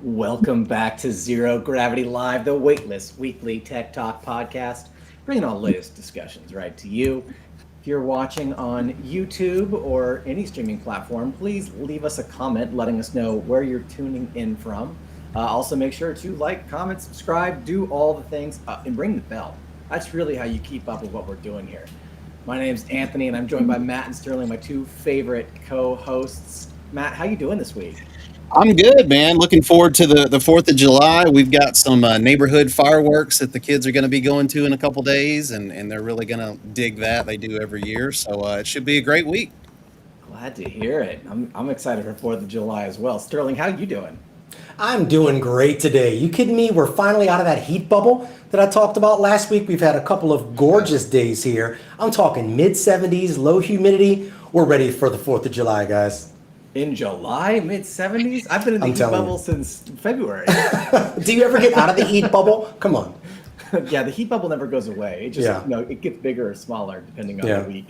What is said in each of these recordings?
Welcome back to Zero Gravity Live, the weightless weekly tech talk podcast, bringing all the latest discussions right to you. If you're watching on YouTube or any streaming platform, please leave us a comment letting us know where you're tuning in from. Also, make sure to like, comment, subscribe, do all the things, and ring the bell. That's really how you keep up with what we're doing here. My name's Anthony, and I'm joined by Matt and Sterling, my two favorite co-hosts. Matt, how you doing this week? I'm good, man. Looking forward to the 4th of July. We've got some neighborhood fireworks that the kids are going to be going to in a couple days, and they're really going to dig that. They do every year. So it should be a great week. Glad to hear it. I'm excited for 4th of July as well. Sterling, how you doing? I'm doing great today. You kidding me? We're finally out of that heat bubble that I talked about last week. We've had a couple of gorgeous days here. I'm talking mid 70s, low humidity. We're ready for the 4th of July, guys. In July, mid 70s? I've been in the I'm heat telling bubble you. since February. Do you ever get out of the heat bubble? Come on. Yeah, the heat bubble never goes away. It just, Yeah. it gets bigger or smaller depending on Yeah. the week.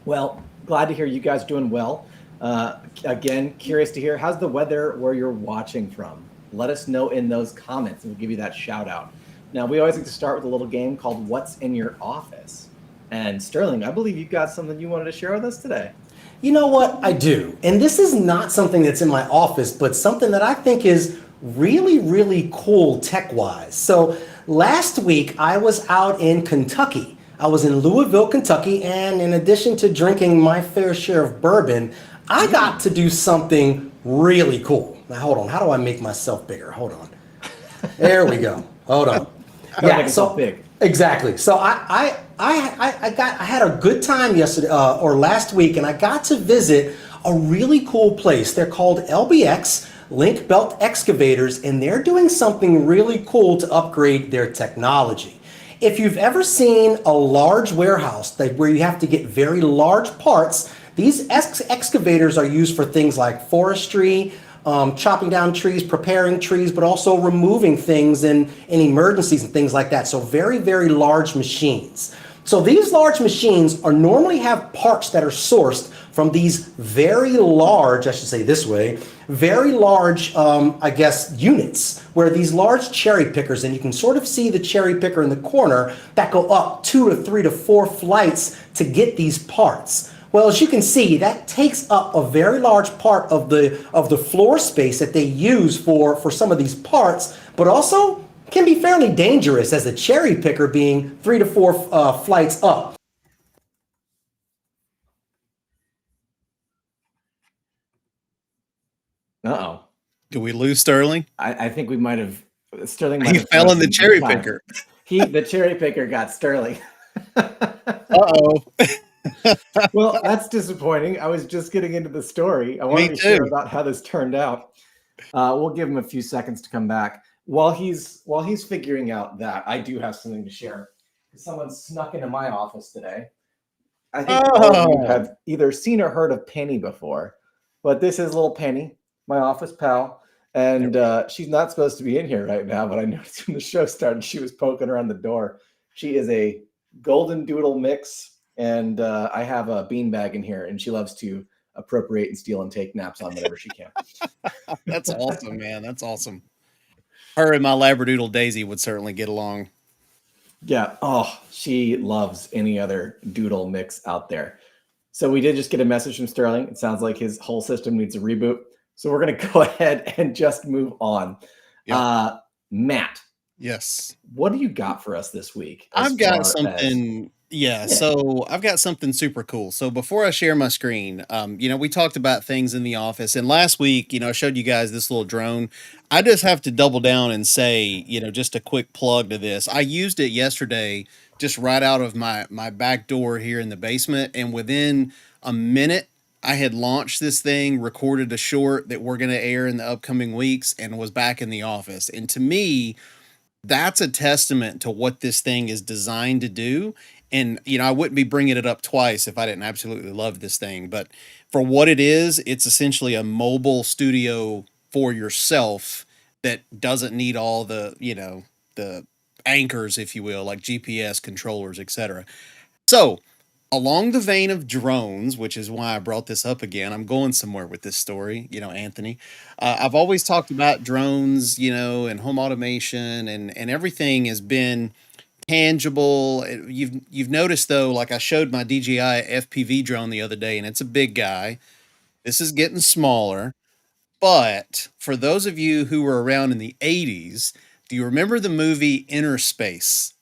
Well, glad to hear you guys doing well. Again, curious to hear how's the weather where you're watching from. Let us know in those comments and we'll give you that shout out. Now, we always like to start with a little game called What's in Your Office? And Sterling, I believe you've got something you wanted to share with us today. You know what? I do. And this is not something that's in my office, but something that I think is really, really cool tech wise. So last week I was out in Kentucky. I was in Louisville, Kentucky, and in addition to drinking my fair share of bourbon, I got to do something really cool. Now, hold on. How do I make myself bigger? Hold on. There we go. Hold on. Gotta make yourself big. Exactly. So I had a good time yesterday or last week, and I got to visit a really cool place. They're called LBX, Link Belt Excavators, and they're doing something really cool to upgrade their technology. If you've ever seen a large warehouse where you have to get very large parts, these excavators are used for things like forestry, chopping down trees, preparing trees, but also removing things in emergencies and things like that. So very, very large machines. So these large machines are normally have parts that are sourced from these very large, I should say this way, very large, units, where these large cherry pickers, and you can sort of see the cherry picker in the corner that go up 2 to 3 to 4 flights to get these parts. Well, as you can see, that takes up a very large part of the floor space that they use for some of these parts, but also can be fairly dangerous as a cherry picker being 3 to 4 flights up. Uh-oh. Do we lose Sterling? I think we might have, Sterling might He have fell in the frozen cherry time. picker. The cherry picker got Sterling. Uh-oh. Well, that's disappointing. I was just getting into the story. I wanted Me to share too. about how this turned out. We'll give him a few seconds to come back. While he's figuring out that, I do have something to share. Someone snuck into my office today. I think all of you Oh, have either seen or heard of Penny before, but this is little Penny, my office pal, there and we go. she's not supposed to be in here right now. But I noticed when the show started, she was poking around the door. She is a golden doodle mix, and I have a beanbag in here, and she loves to appropriate and steal and take naps on whenever she can. That's awesome, man. That's awesome. Her and my Labradoodle Daisy would certainly get along. Yeah. Oh, she loves any other doodle mix out there. So we did just get a message from Sterling. It sounds like his whole system needs a reboot. So we're going to go ahead and just move on. Yep. Matt, Yes. what do you got for us this week as I've got far as something. Yeah, yeah. so I've got something super cool. So before I share my screen, we talked about things in the office, and last week, I showed you guys this little drone. I just have to double down and say, just a quick plug to this. I used it yesterday, just right out of my back door here in the basement, and within a minute, I had launched this thing, recorded a short that we're going to air in the upcoming weeks, and was back in the office. And to me, that's a testament to what this thing is designed to do. And, I wouldn't be bringing it up twice if I didn't absolutely love this thing. But for what it is, it's essentially a mobile studio for yourself that doesn't need all the anchors, if you will, like GPS controllers, etc. So along the vein of drones, which is why I brought this up again, I'm going somewhere with this story, Anthony. I've always talked about drones, and home automation and everything has been tangible. You've noticed though, like I showed my DJI FPV drone the other day, and it's a big guy. This is getting smaller. But for those of you who were around in the 80s, do you remember the movie Inner Space?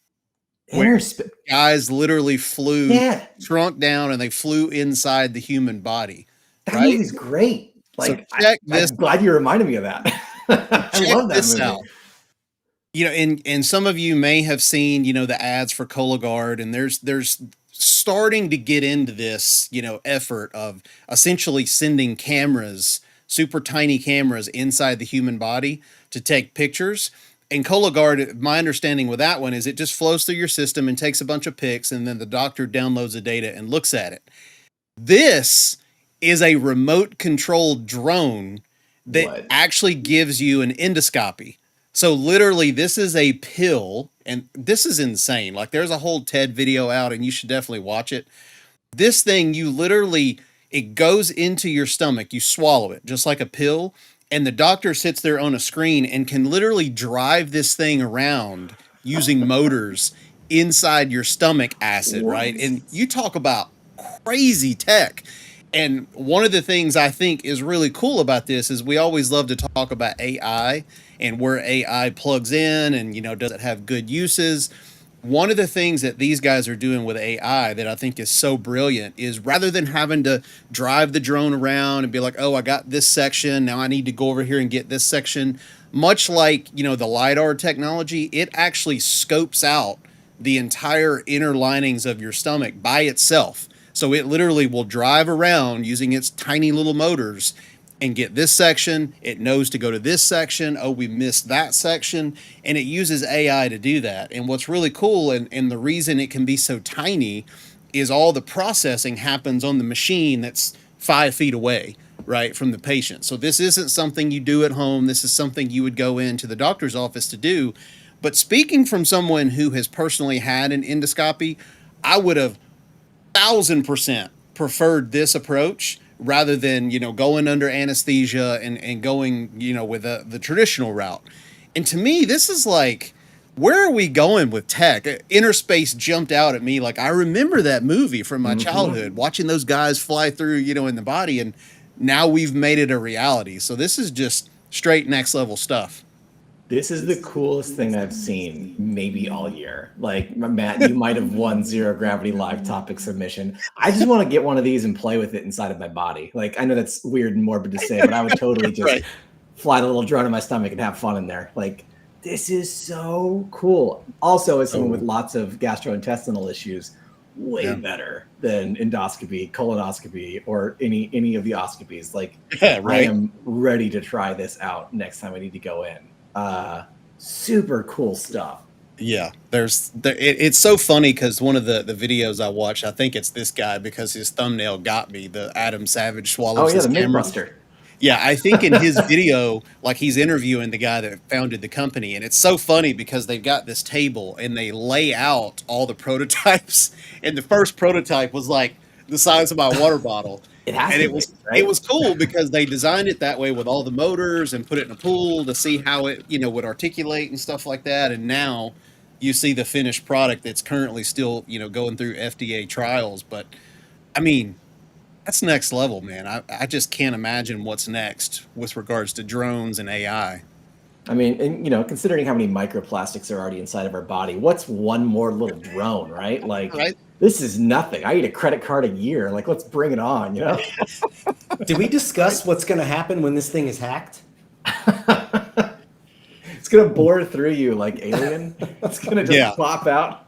Where Interspace. guys literally flew, Yeah, shrunk down, and they flew inside the human body, that right? movie's great. So Like, check this. I'm glad you reminded me of that. I Check love that this movie. out. And some of you may have seen, the ads for Cologuard, and there's starting to get into this, effort of essentially sending cameras, super tiny cameras inside the human body to take pictures. And Cologuard, my understanding with that one is it just flows through your system and takes a bunch of pics, and then the doctor downloads the data and looks at it. This is a remote controlled drone that What? actually gives you an endoscopy. So literally this is a pill, and this is insane. Like there's a whole TED video out and you should definitely watch it. This thing, it goes into your stomach, you swallow it just like a pill, and the doctor sits there on a screen and can literally drive this thing around using motors inside your stomach acid, right? What? And you talk about crazy tech. And one of the things I think is really cool about this is we always love to talk about AI and where AI plugs in and, does it have good uses? One of the things that these guys are doing with AI that I think is so brilliant is rather than having to drive the drone around and be like, oh, I got this section, now I need to go over here and get this section, much like, the LiDAR technology, it actually scopes out the entire inner linings of your stomach by itself. So it literally will drive around using its tiny little motors and get this section. It knows to go to this section. Oh, we missed that section. And it uses AI to do that. And what's really cool, and the reason it can be so tiny, is all the processing happens on the machine that's 5 feet away, right, from the patient. So this isn't something you do at home. This is something you would go into the doctor's office to do. But speaking from someone who has personally had an endoscopy, I would have 1,000% preferred this approach rather than going under anesthesia and going with the traditional route. And to me, this is like, where are we going with tech? Inner Space jumped out at me. Like I remember that movie from my childhood, watching those guys fly through in the body, and now we've made it a reality. So this is just straight next level stuff. This is the coolest thing I've seen maybe all year. Like, Matt, you might have won Zero Gravity Live topic submission. I just want to get one of these and play with it inside of my body. Like, I know that's weird and morbid to say, but I would totally just Right. fly the little drone in my stomach and have fun in there. Like, this is so cool. Also, as someone with lots of gastrointestinal issues, way better than endoscopy, colonoscopy, or any of the oscopies. Like, Yeah, I right. am ready to try this out next time I need to go in. Super cool stuff. Yeah, it's so funny because one of the videos I watched, I think it's this guy because his thumbnail got me. The Adam Savage Oh swallows yeah, his the camera. Mythbuster. Yeah, I think in his video, like he's interviewing the guy that founded the company, and it's so funny because they've got this table and they lay out all the prototypes, and the first prototype was like the size of my water bottle. It has And to it be, was right? it was cool because they designed it that way with all the motors and put it in a pool to see how it would articulate and stuff like that. And now you see the finished product that's currently still going through FDA trials. But I mean, that's next level, man. I just can't imagine what's next with regards to drones and AI. I mean, and considering how many microplastics are already inside of our body, what's one more little drone, right? Like, Right? this is nothing. I eat a credit card a year. Like, let's bring it on, Did we discuss what's going to happen when this thing is hacked? It's gonna bore through you like Alien. It's gonna just pop out.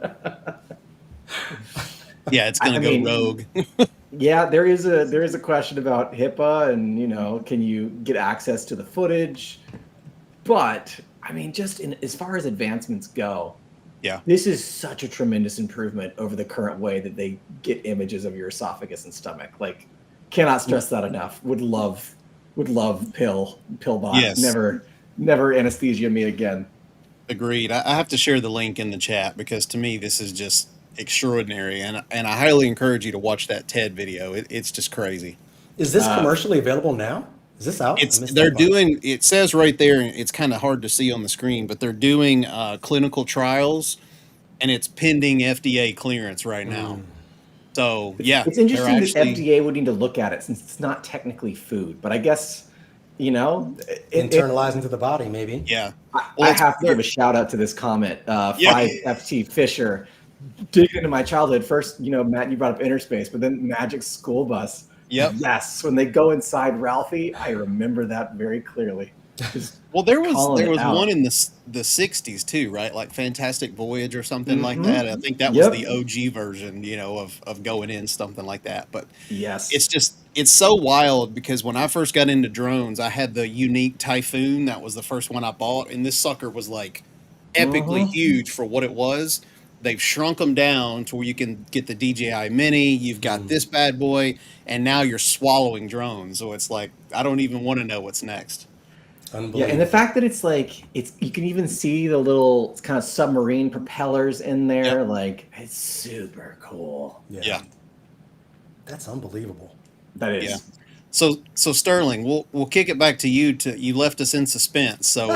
Yeah, it's gonna go rogue. Yeah, there is a question about HIPAA and can you get access to the footage? But I mean, just as far as advancements go, Yeah. this is such a tremendous improvement over the current way that they get images of your esophagus and stomach. Like, cannot stress that enough. Would love Pillbot. Yes. Never anesthesia me again. Agreed. I have to share the link in the chat because to me this is just extraordinary, and I highly encourage you to watch that TED video. It's just crazy. Is this commercially available now? Is this out? I It's missed they're that part. doing. It says right there, and it's kind of hard to see on the screen, but they're doing clinical trials, and it's pending FDA clearance right now. So yeah, It's they're interesting that actually FDA would need to look at it since it's not technically food, but I guess, you know, it Internalized into the body, maybe. yeah. I Well, it's have to give they're a shout out to this comment. yeah. 5FT Fisher, digging into my childhood. First, Matt, you brought up Interspace, but then Magic School Bus. Yep. Yes, when they go inside Ralphie, I remember that very clearly. Just Well, there calling it was one out. in the '60s too, right? Like Fantastic Voyage or something like Mm-hmm. that. I think that was Yep. the OG version, of going in something like that. But Yes. it's so wild because when I first got into drones, I had the unique Typhoon. That was the first one I bought, and this sucker was like epically Mm-hmm. huge for what it was. They've shrunk them down to where you can get the DJI Mini. You've got this bad boy, and now you're swallowing drones. So it's like I don't even want to know what's next. Yeah, and the Unbelievable. fact that it's you can even see the little kind of submarine propellers in there, Yep. like it's super cool. Yeah. Yeah. That's unbelievable. That is. Yeah. So Sterling, we'll kick it back to you. You left us in suspense. So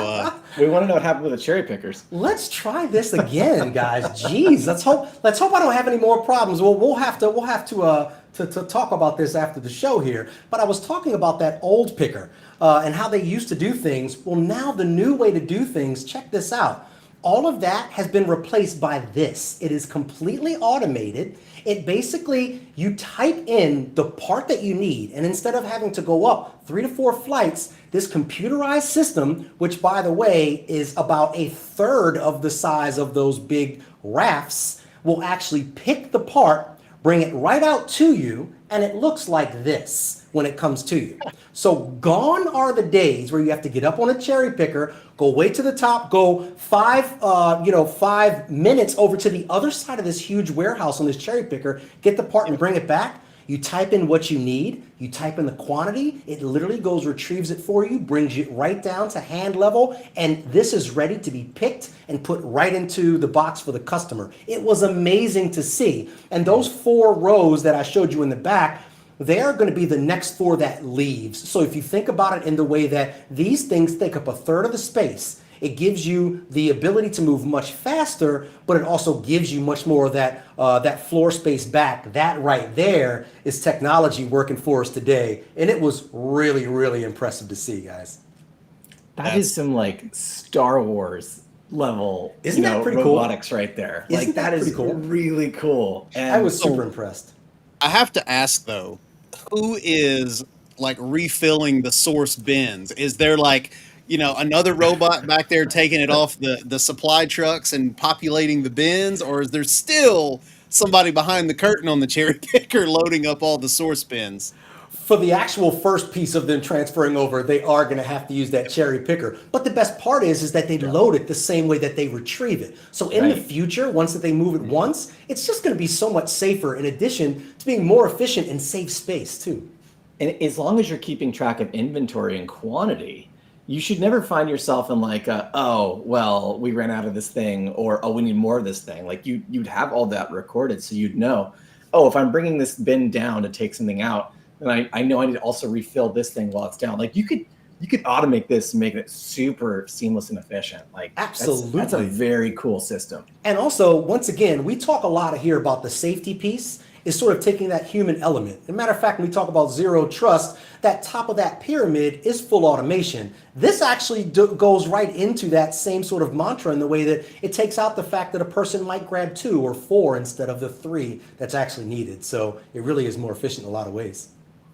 We want to know what happened with the cherry pickers. Let's try this again, guys. Jeez, let's hope I don't have any more problems. Well, we'll have to talk about this after the show here. But I was talking about that old picker and how they used to do things. Well, now the new way to do things. Check this out. All of that has been replaced by this. It is completely automated. It basically, you type in the part that you need, and instead of having to go up 3 to 4 flights, this computerized system, which by the way is about a third of the size of those big rafts, will actually pick the part, bring it right out to you, and it looks like this when it comes to you. So gone are the days where you have to get up on a cherry picker, go way to the top, go 5 minutes over to the other side of this huge warehouse on this cherry picker, get the part and bring it back. You type in what you need, you type in the quantity, it literally goes, retrieves it for you, brings it right down to hand level, and this is ready to be picked and put right into the box for the customer. It was amazing to see. And those 4 rows that I showed you in the back, they are going to be the next 4 that leaves. So if you think about it in the way that these things take up a third of the space, it gives you the ability to move much faster, but it also gives you much more of that floor space back. That right there is technology working for us today, and it was really, really impressive to see, guys. That is some like Star Wars level, Isn't that pretty cool? robotics right there. Isn't Like that that is pretty cool? really cool. And I was super impressed. I have to ask though, who is like refilling the source bins? Is there like, another robot back there taking it off the supply trucks and populating the bins, or is there still somebody behind the curtain on the cherry picker loading up all the source bins? For the actual first piece of them transferring over, they are going to have to use that cherry picker. But the best part is that they load it the same way that they retrieve it. So in the Right. future, once that they move it once, it's just going to be so much safer in addition to being more efficient and save space too. And as long as you're keeping track of inventory and quantity, you should never find yourself in like, oh, well, we ran out of this thing, or oh, we need more of this thing. Like you'd have all that recorded, so you'd know, oh, if I'm bringing this bin down to take something out, then I know I need to also refill this thing while it's down. Like you could automate this and make it super seamless and efficient. Like that's a Absolutely. very cool system. And also, once again, we talk a lot here about the safety piece is sort of taking that human element. As a matter of fact, when we talk about zero trust, that top of that pyramid is full automation. This actually goes right into that same sort of mantra in the way that it takes out the fact that a person might grab 2 or 4 instead of the 3 that's actually needed. So it really is more efficient in a lot of ways.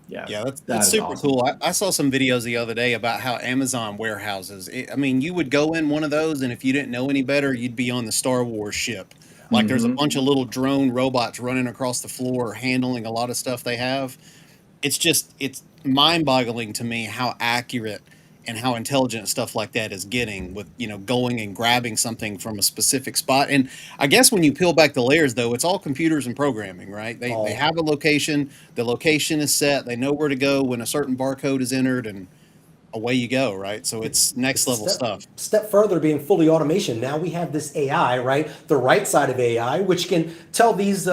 Yeah, that that's is super awesome. cool. I saw some videos the other day about how Amazon warehouses. I mean, you would go in one of those, and if you didn't know any better, you'd be on the Star Wars ship. Like there's a bunch of little drone robots running across the floor, handling a lot of stuff they have. It's mind-boggling to me how accurate and how intelligent stuff like that is getting with, going and grabbing something from a specific spot. And I guess when you peel back the layers though, it's all computers and programming, right? They have a location, the location is set, they know where to go when a certain barcode is entered, and away you go, right? So it's next It's a level stuff. step further being fully automation. Now we have this AI, right? The right side of AI, which can tell these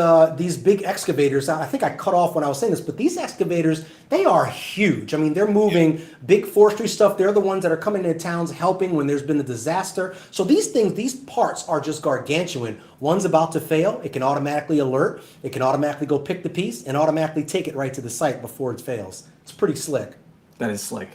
big excavators. I think I cut off when I was saying this, but these excavators, they are huge. I mean, they're moving big forestry stuff. They're the ones that are coming into towns helping when there's been a disaster. So these things, these parts are just gargantuan. One's about to fail, it can automatically alert. It can automatically go pick the piece and automatically take it right to the site before it fails. It's pretty slick. That is slick.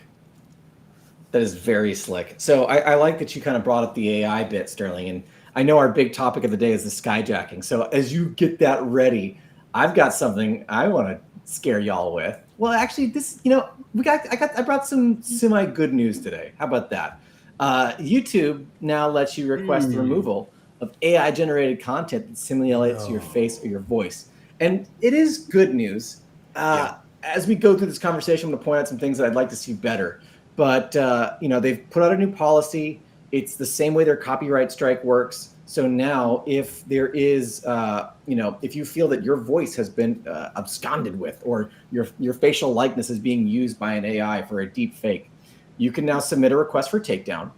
That is very slick. So I like that you kind of brought up the AI bit, Sterling. And I know our big topic of the day is the skyjacking. So as you get that ready, I've got something I want to scare y'all with. Well, actually, this, I brought some semi good news today. How about that? YouTube now lets you request the removal of AI generated content that simulates your face or your voice. And it is good news. As we go through this conversation, I'm going to point out some things that I'd like to see better. But, they've put out a new policy. It's the same way their copyright strike works. So now if there is, if you feel that your voice has been absconded with, or your facial likeness is being used by an AI for a deep fake, you can now submit a request for takedown.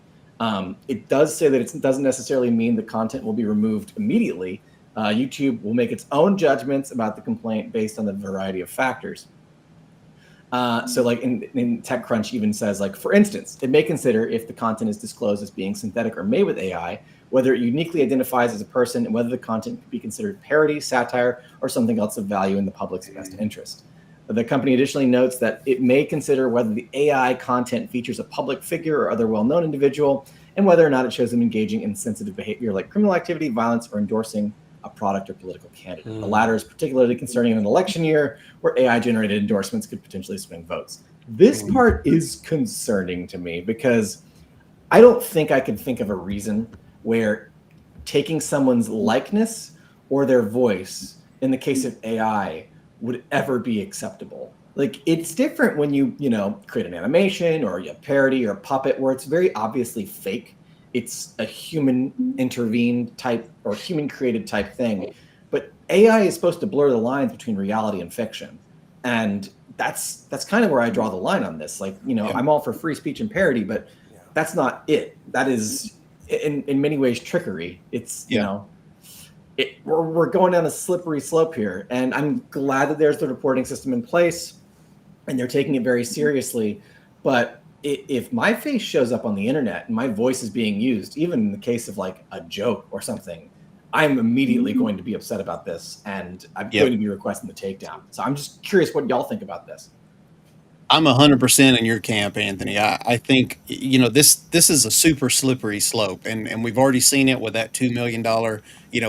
It does say that it doesn't necessarily mean the content will be removed immediately. YouTube will make its own judgments about the complaint based on the variety of factors. So like in TechCrunch even says, like, for instance, it may consider if the content is disclosed as being synthetic or made with AI, whether it uniquely identifies as a person, and whether the content could be considered parody, satire, or something else of value in the public's best interest. The company additionally notes that it may consider whether the AI content features a public figure or other well-known individual, and whether or not it shows them engaging in sensitive behavior like criminal activity, violence, or endorsing a product or political candidate. The latter is particularly concerning in an election year where AI-generated endorsements could potentially swing votes. This part is concerning to me because I don't think I can think of a reason where taking someone's likeness or their voice, in the case of AI, would ever be acceptable. Like, it's different when you create an animation or a parody or a puppet where it's very obviously fake. It's a human intervened type or human created type thing. But AI is supposed to blur the lines between reality and fiction. And that's kind of where I draw the line on this. Like, I'm all for free speech and parody, but that's not it. That is in many ways trickery. It's, we're going down a slippery slope here. And I'm glad that there's the reporting system in place and they're taking it very seriously. But if my face shows up on the internet and my voice is being used, even in the case of like a joke or something, I'm immediately going to be upset about this, and I'm going to be requesting the takedown. So I'm just curious what y'all think about this. I'm 100% in your camp, Anthony. I think this is a super slippery slope, and we've already seen it with that $2 million,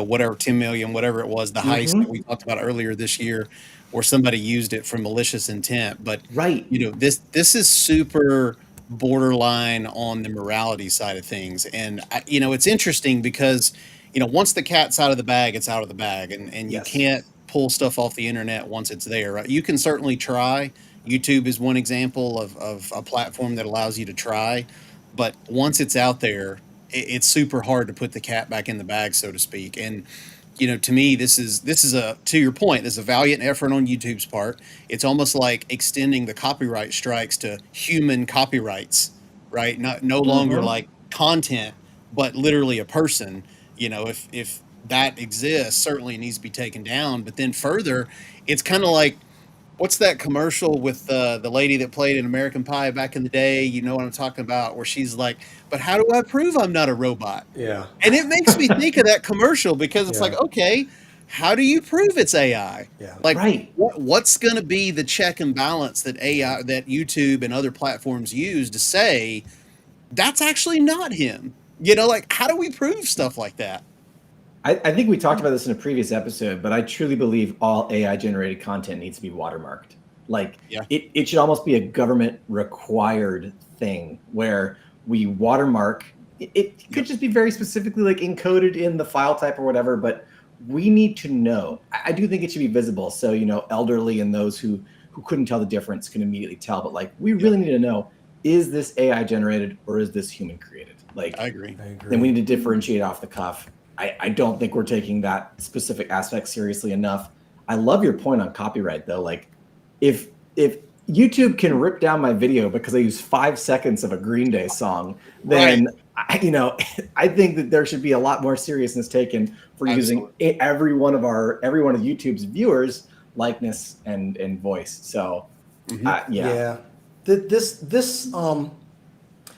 whatever, 10 million, whatever it was, the heist that we talked about earlier this year, where somebody used it for malicious intent. But this is super borderline on the morality side of things, and it's interesting because once the cat's out of the bag, it's out of the bag, and you can't pull stuff off the internet once it's there. Right? You can certainly try. YouTube is one example of a platform that allows you to try, but once it's out there, it's super hard to put the cat back in the bag, so to speak. And to me, this is to your point, this is a valiant effort on YouTube's part. It's almost like extending the copyright strikes to human copyrights, right? No longer like content, but literally a person. If that exists, certainly it needs to be taken down. But then further, it's kind of like, what's that commercial with the lady that played in American Pie back in the day? You know what I'm talking about? Where she's like, but how do I prove I'm not a robot? Yeah. And it makes me think of that commercial because it's like, okay, how do you prove it's AI? Yeah. Like, what's going to be the check and balance that that YouTube and other platforms use to say that's actually not him? Like, how do we prove stuff like that? I think we talked about this in a previous episode, but I truly believe all AI generated content needs to be watermarked. Like, it should almost be a government required thing where we watermark. It could just be very specifically like encoded in the file type or whatever, but we need to know. I do think it should be visible. So, elderly and those who couldn't tell the difference can immediately tell, but like, we really need to know, is this AI generated or is this human created? Like, I agree. Then we need to differentiate off the cuff. I don't think we're taking that specific aspect seriously enough. I love your point on copyright though. Like, if YouTube can rip down my video because I use 5 seconds of a Green Day song, Right. then I think that there should be a lot more seriousness taken for using Absolutely. every one of YouTube's viewers' likeness and voice. So, Hmm. yeah, Yeah. This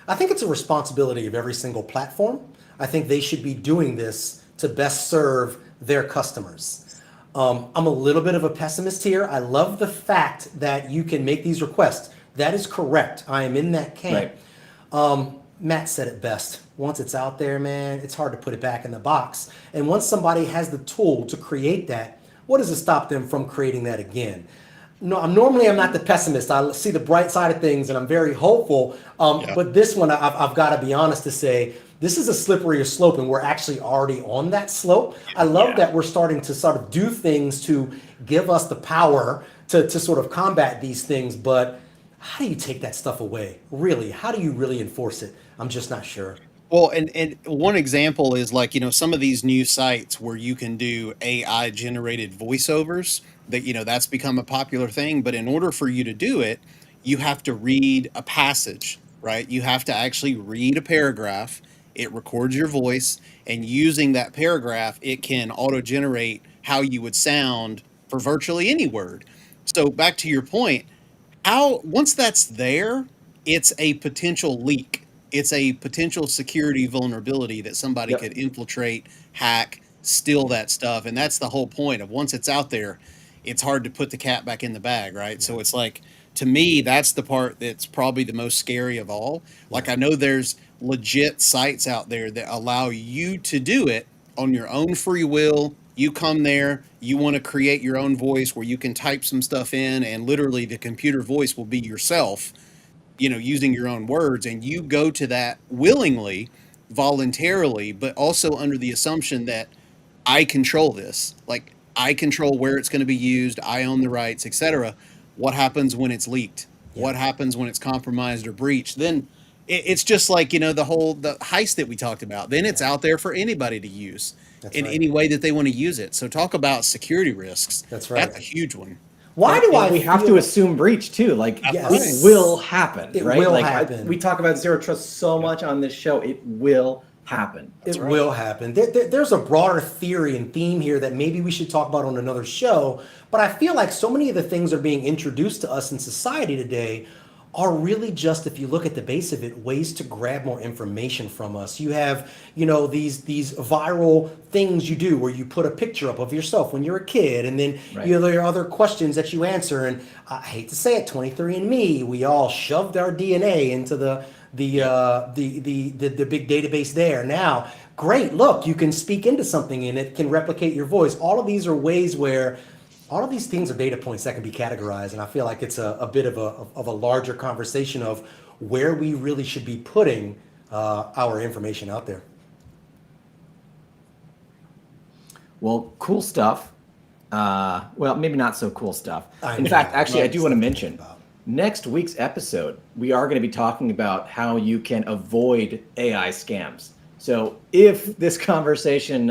I think it's a responsibility of every single platform. I think they should be doing this to best serve their customers. I'm a little bit of a pessimist here. I love the fact that you can make these requests. That is correct. I am in that camp. right. Matt said it best. Once it's out there, man, it's hard to put it back in the box. And once somebody has the tool to create that, what does it stop them from creating that again? No, I'm not the pessimist. I see the bright side of things, and I'm very hopeful. Yeah. But this one, I've got to be honest to say, this is a slipperier slope, and we're actually already on that slope. I love Yeah. that we're starting to sort of do things to give us the power to sort of combat these things. But how do you take that stuff away? Really, how do you really enforce it? I'm just not sure. Well, and one example is like, some of these new sites where you can do AI generated voiceovers that, that's become a popular thing. But in order for you to do it, you have to read a passage, right? You have to actually read a paragraph. It records your voice, and using that paragraph, it can auto generate how you would sound for virtually any word. So back to your point, how once that's there, it's a potential leak. It's a potential security vulnerability that somebody Yep. could infiltrate, hack, steal that stuff. And that's the whole point of once it's out there, it's hard to put the cat back in the bag, right? Yeah, So it's like, to me, that's the part that's probably the most scary of all. Like, yeah, I know there's legit sites out there that allow you to do it on your own free will. You come there, you want to create your own voice where you can type some stuff in, and literally the computer voice will be yourself, using your own words, and you go to that willingly, voluntarily, but also under the assumption that I control this. Like, I control where it's going to be used, I own the rights, etc. What happens when it's leaked? yeah. What happens when it's compromised or breached? Then it's just like, the heist that we talked about. Then it's Yeah. out there for anybody to use That's in right. any way that they want to use it. So talk about security risks. That's right. That's a huge one. Why do And I we have to feel? assume breach too. Like That's it right. will Yes, happen, it right? will Like happen. we talk about zero trust so Yep. much on this show. It will happen. That's It right. will happen. There's a broader theory and theme here that maybe we should talk about on another show. But I feel like so many of the things that are being introduced to us in society today are really just, if you look at the base of it, ways to grab more information from us. You have, these viral things you do where you put a picture up of yourself when you're a kid, and then Right. there are other questions that you answer. And I hate to say it, 23andMe, we all shoved our DNA into Yep. the big database there. Now, great, look, you can speak into something and it can replicate your voice. All of these are ways where all of these things are data points that can be categorized, and I feel like it's a bit of a larger conversation of where we really should be putting our information out there. Well, cool stuff. Well, maybe not so cool stuff. I In know, fact, actually, I love do want to stuff to talk mention about. next week's episode, we are going to be talking about how you can avoid AI scams. So if this conversation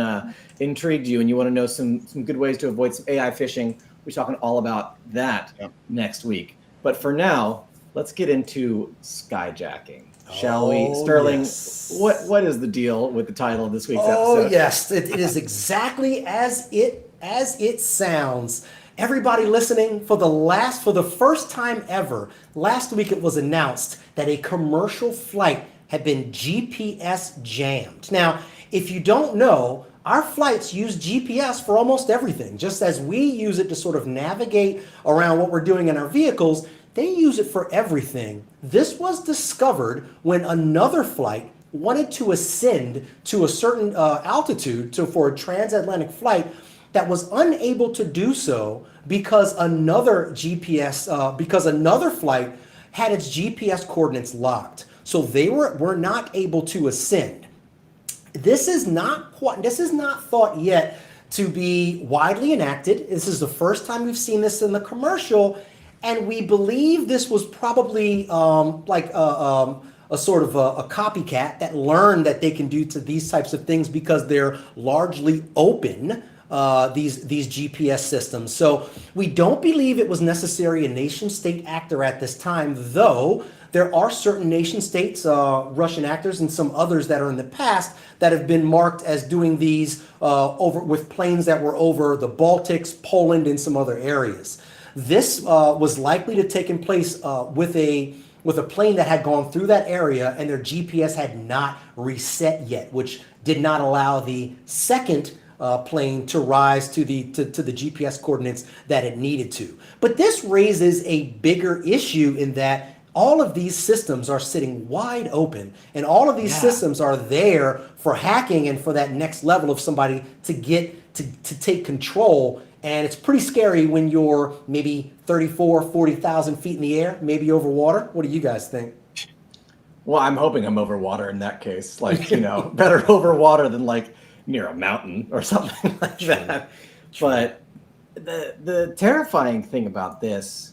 intrigued you and you want to know some good ways to avoid some AI phishing, we're talking all about that Yep. next week. But for now, let's get into skyjacking, shall we? Oh, Sterling, yes. what is the deal with the title of this week's Oh episode? yes, it is exactly as it sounds. Everybody listening, for the first time ever, last week it was announced that a commercial flight had been GPS jammed. Now, if you don't know, our flights use GPS for almost everything. Just as we use it to sort of navigate around what we're doing in our vehicles, they use it for everything. This was discovered when another flight wanted to ascend to a certain altitude for a transatlantic flight that was unable to do so because because another flight had its GPS coordinates locked. So they were not able to ascend. This is not thought yet to be widely enacted. This is the first time we've seen this in the commercial, and we believe this was probably a sort of a copycat that learned that they can do to these types of things because they're largely open. these GPS systems. So we don't believe it was necessarily a nation state actor at this time, though there are certain nation states, Russian actors and some others that are in the past that have been marked as doing these over with planes that were over the Baltics, Poland, and some other areas. This was likely to take place with a plane that had gone through that area and their GPS had not reset yet, which did not allow the second plane to rise to the GPS coordinates that it needed to. But this raises a bigger issue in that all of these systems are sitting wide open, and all of these systems are there for hacking and for that next level of somebody to get to take control. And it's pretty scary when you're maybe 40,000 feet in the air, maybe over water. What do you guys think? Well, I'm hoping I'm over water in that case. Like, better over water than like near a mountain or something like that. But the terrifying thing about this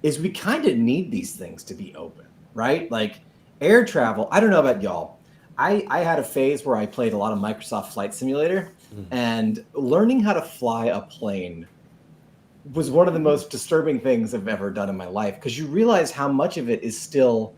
is we kind of need these things to be open, right? Like air travel. I don't know about y'all. I had a phase where I played a lot of Microsoft Flight Simulator, and learning how to fly a plane was one of the most disturbing things I've ever done in my life, because you realize how much of it is still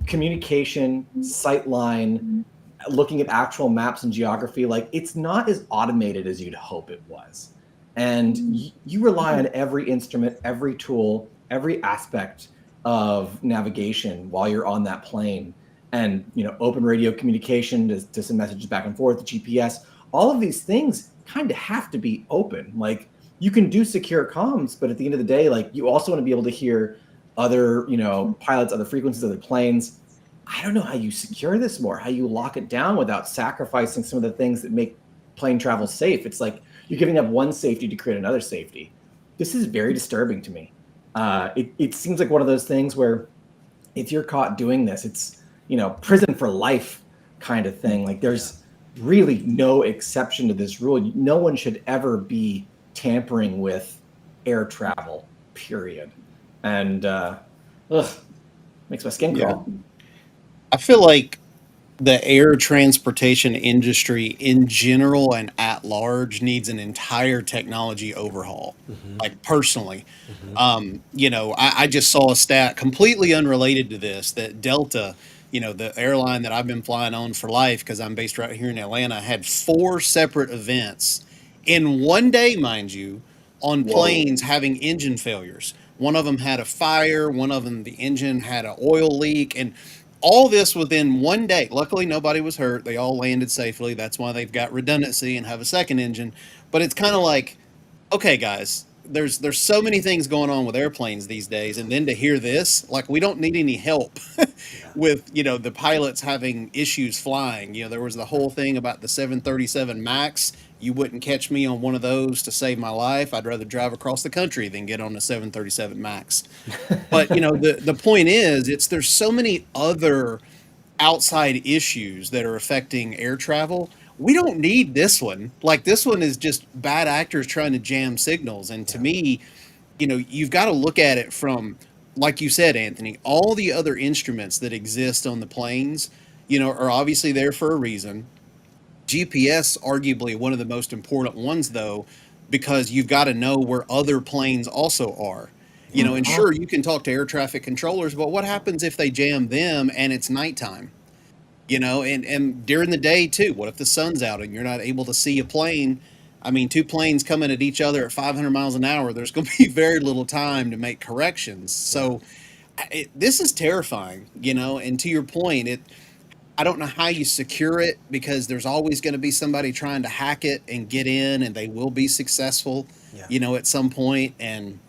communication, sightline, looking at actual maps and geography. Like it's not as automated as you'd hope it was. And you rely on every instrument, every tool, every aspect of navigation while you're on that plane. And open radio communication to send messages back and forth, the GPS, all of these things kind of have to be open. Like you can do secure comms, but at the end of the day, like you also want to be able to hear other, pilots, other frequencies, other planes. I don't know how you secure this more, how you lock it down without sacrificing some of the things that make plane travel safe. It's like you're giving up one safety to create another safety. This is very disturbing to me. It seems like one of those things where if you're caught doing this, it's, prison for life kind of thing. Like there's really no exception to this rule. No one should ever be tampering with air travel, period. And makes my skin crawl. I feel like the air transportation industry in general and at large needs an entire technology overhaul. Like personally, I just saw a stat completely unrelated to this that Delta, the airline that I've been flying on for life because I'm based right here in Atlanta, had 4 separate events in one day, mind you, on planes having engine failures. One of them had a fire, one of them, the engine had an oil leak, and all this within one day. Luckily, nobody was hurt. They all landed safely. That's why they've got redundancy and have a second engine. But it's kind of like, okay, guys, there's so many things going on with airplanes these days, and then to hear this, like we don't need any help with the pilots having issues flying. There was the whole thing about the 737 Max. You wouldn't catch me on one of those to save my life. I'd rather drive across the country than get on a 737 Max. But the point is, there's so many other outside issues that are affecting air travel. We don't need this one. Like this one is just bad actors trying to jam signals. And to me, you've got to look at it from, like you said, Anthony, all the other instruments that exist on the planes, are obviously there for a reason. GPS, arguably one of the most important ones, though, because you've got to know where other planes also are. And sure, you can talk to air traffic controllers, but what happens if they jam them and it's nighttime? And during the day too, what if the sun's out and you're not able to see a plane? I mean, 2 planes coming at each other at 500 miles an hour, there's going to be very little time to make corrections. So this is terrifying, and to your point, I don't know how you secure it because there's always going to be somebody trying to hack it and get in, and they will be successful, at some point. And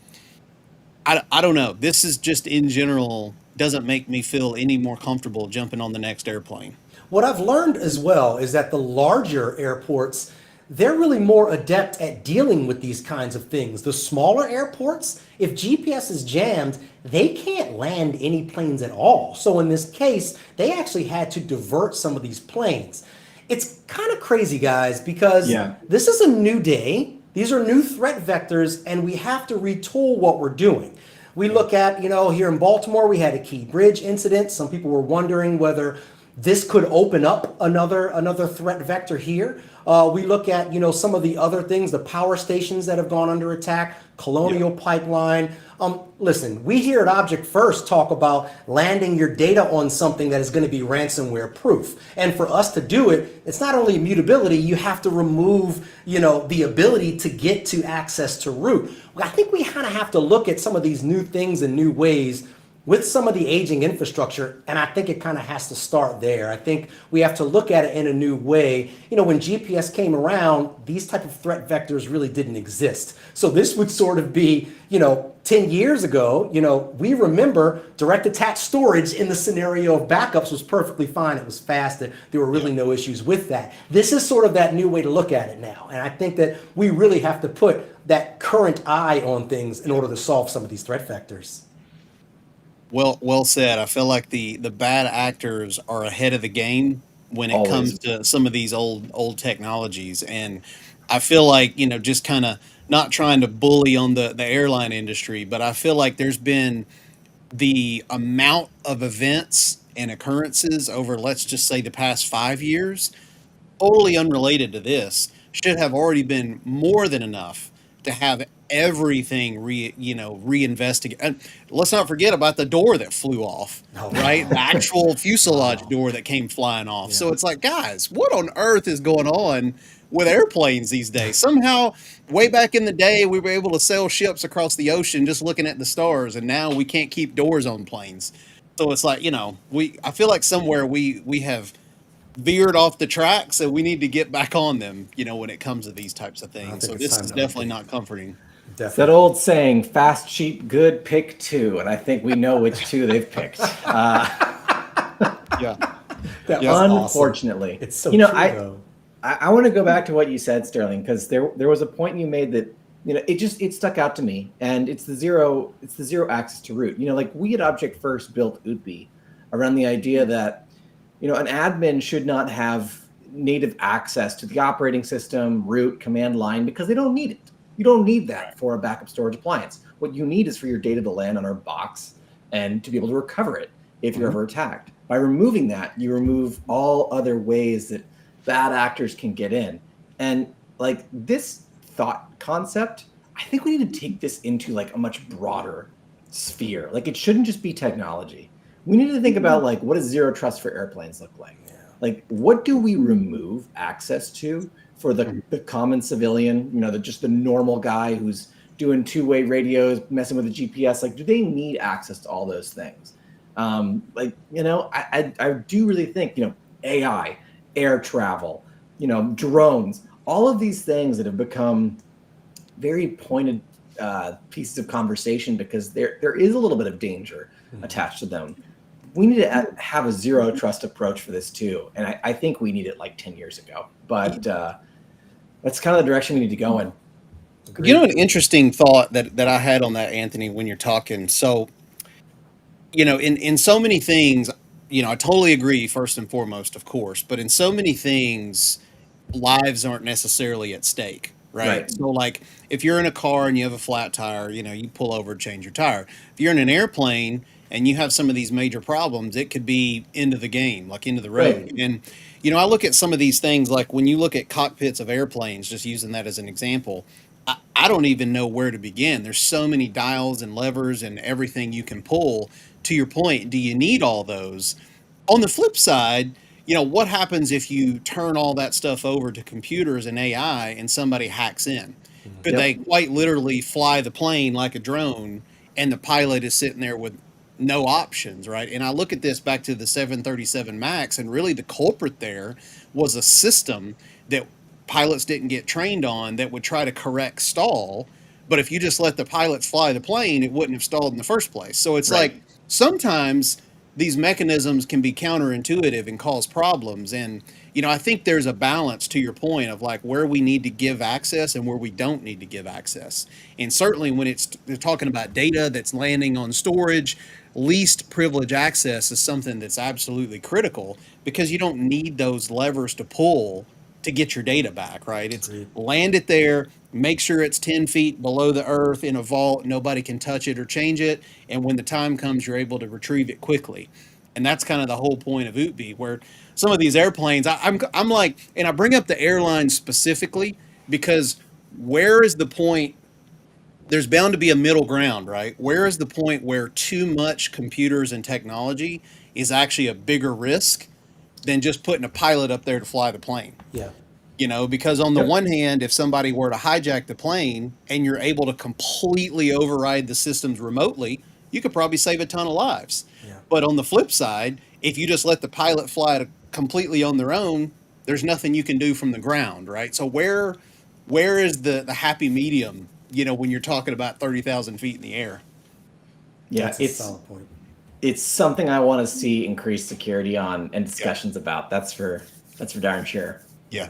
I don't know. This is just in general doesn't make me feel any more comfortable jumping on the next airplane. What I've learned as well is that the larger airports, they're really more adept at dealing with these kinds of things. The smaller airports, if GPS is jammed, they can't land any planes at all. So in this case, they actually had to divert some of these planes. It's kind of crazy, guys, because this is a new day. These are new threat vectors, and we have to retool what we're doing. We look at, here in Baltimore, we had a Key Bridge incident. Some people were wondering whether this could open up another threat vector here. We look at some of the other things, the power stations that have gone under attack, Colonial Pipeline. Listen, we here at Object First talk about landing your data on something that is going to be ransomware proof. And for us to do it, it's not only immutability, you have to remove, the ability to get to access to root. I think we kind of have to look at some of these new things and new ways with some of the aging infrastructure, and I think it kind of has to start there. I think we have to look at it in a new way. When GPS came around, these type of threat vectors really didn't exist. So this would sort of be, 10 years ago, we remember direct attached storage in the scenario of backups was perfectly fine. It was fast. There were really no issues with that. This is sort of that new way to look at it now. And I think that we really have to put that current eye on things in order to solve some of these threat vectors. Well said. I feel like the bad actors are ahead of the game when it comes Always. to some of these old technologies, and I feel like just kind of not trying to bully on the airline industry, but I feel like there's been the amount of events and occurrences over, let's just say, the past 5 years, totally unrelated to this, should have already been more than enough to have everything reinvestigated. And let's not forget about the door that flew off, Oh, right? The actual fuselage door that came flying off. So it's like, guys, what on earth is going on with airplanes these days? Somehow, way back in the day, we were able to sail ships across the ocean just looking at the stars, and now we can't keep doors on planes. So it's like, I feel like somewhere we have veered off the tracks, and we need to get back on them, when it comes to these types of I things. think So it's this time is to definitely update. not comforting. It's that old saying, fast, cheap, good, pick two. And I think we know which two they've picked. Yeah. That Yeah. was awesome. Unfortunately. It's so true, though. I want to go back to what you said, Sterling, because there was a point you made that it stuck out to me, and it's the zero access to root. Like we at Object First built UTB around the idea that an admin should not have native access to the operating system, root, command line, because they don't need it. You don't need that for a backup storage appliance. What you need is for your data to land on our box and to be able to recover it if you're ever attacked. By removing that, you remove all other ways that bad actors can get in. And like this thought concept, I think we need to take this into like a much broader sphere. Like it shouldn't just be technology. We need to think about like, what does zero trust for airplanes look like? Like, what do we remove access to for the common civilian, just the normal guy who's doing two-way radios, messing with the GPS? Like, do they need access to all those things? I do really think, AI, air travel, drones, all of these things that have become very pointed pieces of conversation because there is a little bit of danger attached to them. We need to have a zero trust approach for this too. And I think we need it like 10 years ago, but that's kind of the direction we need to go in. An interesting thought that I had on that, Anthony, when you're talking. So, in so many things, I totally agree, first and foremost, of course, but in so many things, lives aren't necessarily at stake, right? So, like, if you're in a car and you have a flat tire, you pull over and change your tire. If you're in an airplane and you have some of these major problems, it could be into the game, like into the road. Right. And, I look at some of these things, like when you look at cockpits of airplanes, just using that as an example, I don't even know where to begin. There's so many dials and levers and everything you can pull. To your point, do you need all those? On the flip side, what happens if you turn all that stuff over to computers and AI and somebody hacks in? Could Yep. they quite literally fly the plane like a drone and the pilot is sitting there with no options, right? And I look at this back to the 737 MAX, and really the culprit there was a system that pilots didn't get trained on that would try to correct stall. But if you just let the pilots fly the plane, it wouldn't have stalled in the first place. So it's Right. like sometimes these mechanisms can be counterintuitive and cause problems. And, I think there's a balance, to your point, of like where we need to give access and where we don't need to give access. And certainly when they're talking about data that's landing on storage, least privilege access is something that's absolutely critical, because you don't need those levers to pull to get your data back, right? It's land it there, make sure it's 10 feet below the earth in a vault, nobody can touch it or change it, and when the time comes, you're able to retrieve it quickly. And that's kind of the whole point of UTB, where some of these airplanes, I'm like, and I bring up the airlines specifically because where is the point? There's bound to be a middle ground, right? Where is the point where too much computers and technology is actually a bigger risk than just putting a pilot up there to fly the plane? Yeah. Because on the Yep. one hand, if somebody were to hijack the plane and you're able to completely override the systems remotely, you could probably save a ton of lives. Yeah. But on the flip side, if you just let the pilot fly completely on their own, there's nothing you can do from the ground, right? So where is the happy medium, when you're talking about 30,000 feet in the air? Yeah, That's a solid point. it's something I want to see increased security on and discussions about. That's for darn sure. Yeah.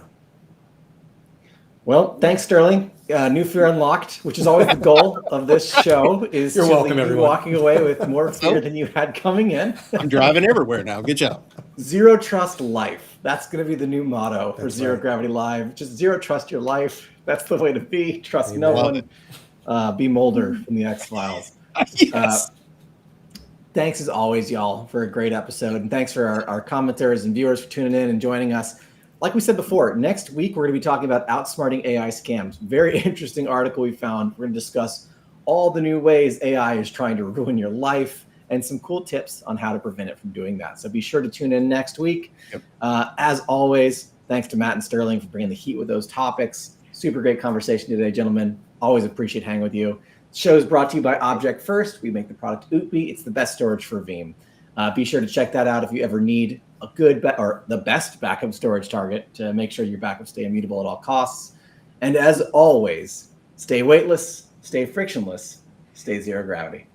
Well, thanks, Sterling. New fear unlocked, which is always the goal of this show, is You're to welcome, leave you everyone. walking away with more fear than you had coming in. I'm driving everywhere now. Good job. Zero trust life. That's going to be the new motto for That's Zero right. Gravity Live. Just zero trust your life. That's the way to be. Trust no Love one. Be Mulder from the X-Files. Yes. Thanks as always, y'all, for a great episode. And thanks for our commenters and viewers for tuning in and joining us. Like we said before, next week we're going to be talking about outsmarting AI scams. Very interesting article we found. We're going to discuss all the new ways AI is trying to ruin your life and some cool tips on how to prevent it from doing that. So be sure to tune in next week. Yep. As always, thanks to Matt and Sterling for bringing the heat with those topics. Super great conversation today, gentlemen. Always appreciate hanging with you. The show is brought to you by Object First. We make the product UTB. It's the best storage for Veeam. Be sure to check that out if you ever need a good or the best backup storage target to make sure your backups stay immutable at all costs. And as always, stay weightless, stay frictionless, stay zero gravity.